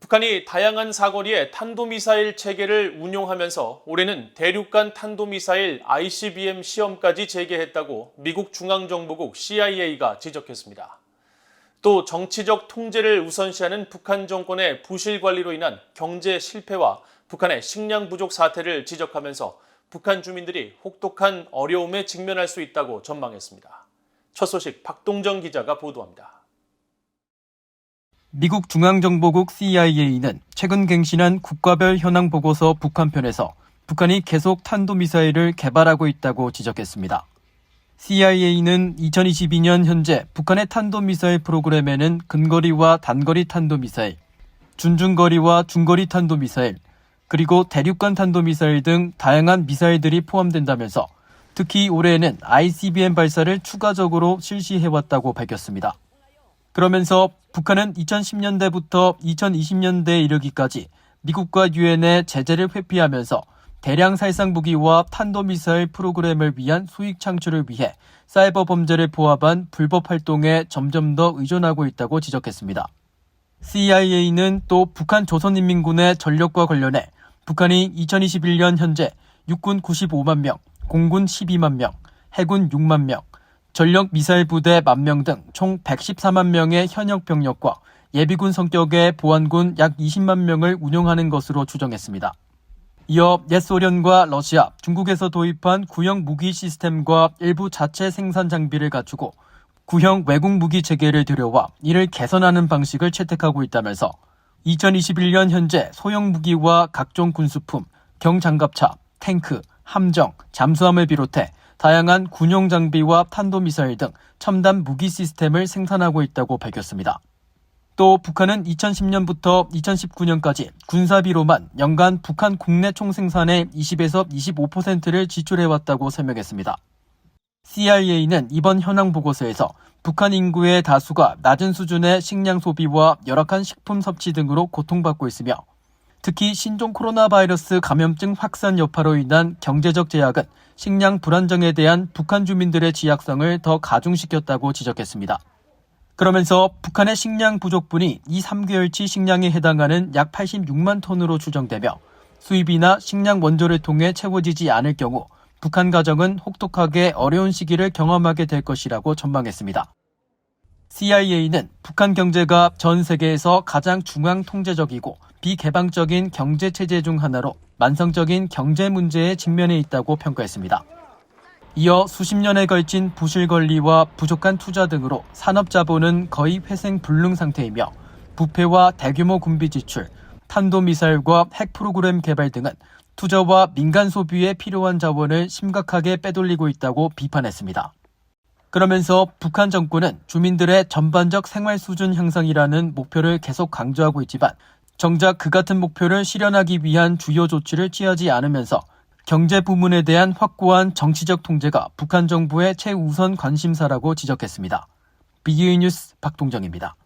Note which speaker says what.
Speaker 1: 북한이 다양한 사거리의 탄도미사일 체계를 운용하면서 올해는 대륙간 탄도미사일 ICBM 시험까지 재개했다고 미국 중앙정보국 CIA가 지적했습니다. 또 정치적 통제를 우선시하는 북한 정권의 부실 관리로 인한 경제 실패와 북한의 식량 부족 사태를 지적하면서 북한 주민들이 혹독한 어려움에 직면할 수 있다고 전망했습니다. 첫 소식 박동정 기자가 보도합니다.
Speaker 2: 미국 중앙정보국 CIA는 최근 갱신한 국가별 현황 보고서 북한편에서 북한이 계속 탄도미사일을 개발하고 있다고 지적했습니다. CIA는 2022년 현재 북한의 탄도미사일 프로그램에는 근거리와 단거리 탄도미사일, 준중거리와 중거리 탄도미사일, 그리고 대륙간 탄도미사일 등 다양한 미사일들이 포함된다면서 특히 올해에는 ICBM 발사를 추가적으로 실시해왔다고 밝혔습니다. 그러면서 북한은 2010년대부터 2020년대에 이르기까지 미국과 유엔의 제재를 회피하면서 대량 살상 무기와 탄도미사일 프로그램을 위한 수익 창출을 위해 사이버 범죄를 포함한 불법 활동에 점점 더 의존하고 있다고 지적했습니다. CIA는 또 북한 조선인민군의 전력과 관련해 북한이 2021년 현재 육군 95만 명, 공군 12만 명, 해군 6만 명, 전력 미사일 부대 10,000명 등 총 114만 명의 현역 병력과 예비군 성격의 보안군 약 20만 명을 운용하는 것으로 추정했습니다. 이어 옛 소련과 러시아, 중국에서 도입한 구형 무기 시스템과 일부 자체 생산 장비를 갖추고 구형 외국 무기 체계를 들여와 이를 개선하는 방식을 채택하고 있다면서 2021년 현재 소형 무기와 각종 군수품, 경장갑차, 탱크, 함정, 잠수함을 비롯해 다양한 군용 장비와 탄도미사일 등 첨단 무기 시스템을 생산하고 있다고 밝혔습니다. 또 북한은 2010년부터 2019년까지 군사비로만 연간 북한 국내 총생산의 20에서 25%를 지출해왔다고 설명했습니다. CIA는 이번 현황 보고서에서 북한 인구의 다수가 낮은 수준의 식량 소비와 열악한 식품 섭취 등으로 고통받고 있으며 특히 신종 코로나 바이러스 감염증 확산 여파로 인한 경제적 제약은 식량 불안정에 대한 북한 주민들의 지약성을 더 가중시켰다고 지적했습니다. 그러면서 북한의 식량 부족분이 이 3개월치 식량에 해당하는 약 86만 톤으로 추정되며 수입이나 식량 원조를 통해 채워지지 않을 경우 북한 가정은 혹독하게 어려운 시기를 경험하게 될 것이라고 전망했습니다. CIA는 북한 경제가 전 세계에서 가장 중앙 통제적이고 비개방적인 경제 체제 중 하나로 만성적인 경제 문제에 직면해 있다고 평가했습니다. 이어 수십 년에 걸친 부실 관리와 부족한 투자 등으로 산업 자본은 거의 회생 불능 상태이며 부패와 대규모 군비 지출, 탄도미사일과 핵 프로그램 개발 등은 투자와 민간 소비에 필요한 자원을 심각하게 빼돌리고 있다고 비판했습니다. 그러면서 북한 정권은 주민들의 전반적 생활 수준 향상이라는 목표를 계속 강조하고 있지만 정작 그 같은 목표를 실현하기 위한 주요 조치를 취하지 않으면서 경제 부문에 대한 확고한 정치적 통제가 북한 정부의 최우선 관심사라고 지적했습니다. BOE 뉴스 박동정입니다.